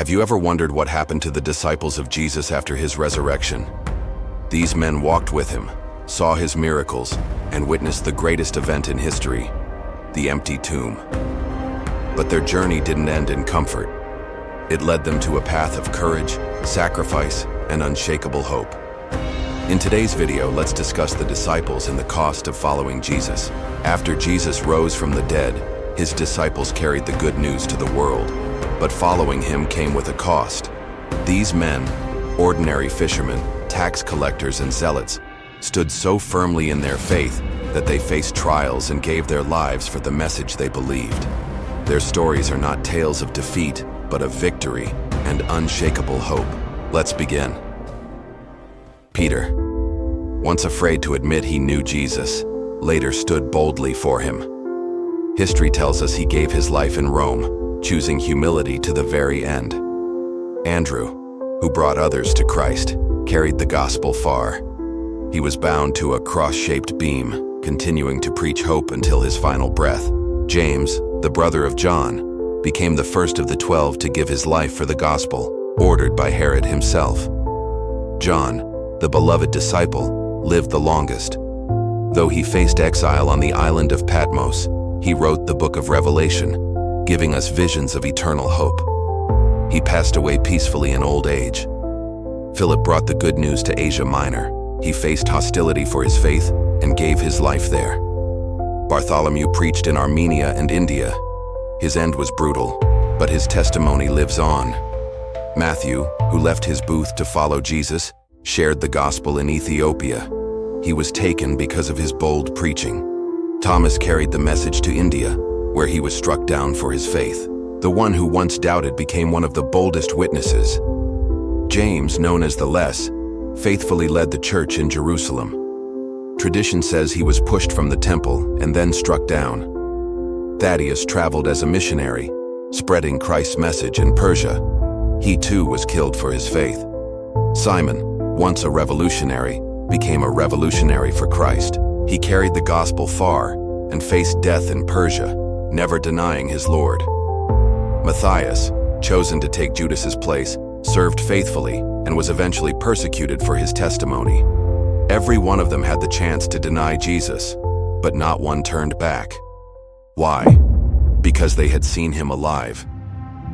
Have you ever wondered what happened to the disciples of Jesus after his resurrection? These men walked with him, saw his miracles, and witnessed the greatest event in history, the empty tomb. But their journey didn't end in comfort. It led them to a path of courage, sacrifice, and unshakable hope. In today's video, let's discuss the disciples and the cost of following Jesus. After Jesus rose from the dead, his disciples carried the good news to the world. But following him came with a cost. These men, ordinary fishermen, tax collectors, and zealots, stood so firmly in their faith that they faced trials and gave their lives for the message they believed. Their stories are not tales of defeat, but of victory and unshakable hope. Let's begin. Peter, once afraid to admit he knew Jesus, later stood boldly for him. History tells us he gave his life in Rome, choosing humility to the very end. Andrew, who brought others to Christ, carried the gospel far. He was bound to a cross-shaped beam, continuing to preach hope until his final breath. James, the brother of John, became the first of the 12 to give his life for the gospel, ordered by Herod himself. John, the beloved disciple, lived the longest. Though he faced exile on the island of Patmos, he wrote the book of Revelation, giving us visions of eternal hope. He passed away peacefully in old age. Philip brought the good news to Asia Minor. He faced hostility for his faith and gave his life there. Bartholomew preached in Armenia and India. His end was brutal, but his testimony lives on. Matthew, who left his booth to follow Jesus, shared the gospel in Ethiopia. He was taken because of his bold preaching. Thomas carried the message to India, where he was struck down for his faith. The one who once doubted became one of the boldest witnesses. James, known as the Less, faithfully led the church in Jerusalem. Tradition says he was pushed from the temple and then struck down. Thaddeus traveled as a missionary, spreading Christ's message in Persia. He too was killed for his faith. Simon, once a revolutionary, became a revolutionary for Christ. He carried the gospel far and faced death in Persia, never denying his Lord. Matthias, chosen to take Judas's place, served faithfully and was eventually persecuted for his testimony. Every one of them had the chance to deny Jesus, but not one turned back. Why? Because they had seen him alive.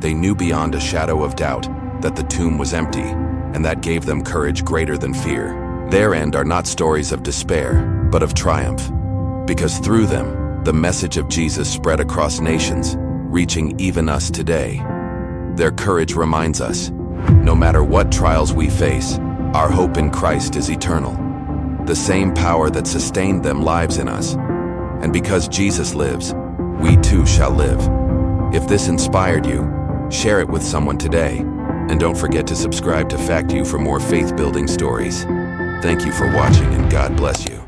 They knew beyond a shadow of doubt that the tomb was empty, and that gave them courage greater than fear. Their end are not stories of despair, but of triumph, because through them, the message of Jesus spread across nations, reaching even us today. Their courage reminds us, no matter what trials we face, our hope in Christ is eternal. The same power that sustained them lives in us. And because Jesus lives, we too shall live. If this inspired you, share it with someone today. And don't forget to subscribe to Fact You for more faith-building stories. Thank you for watching, and God bless you.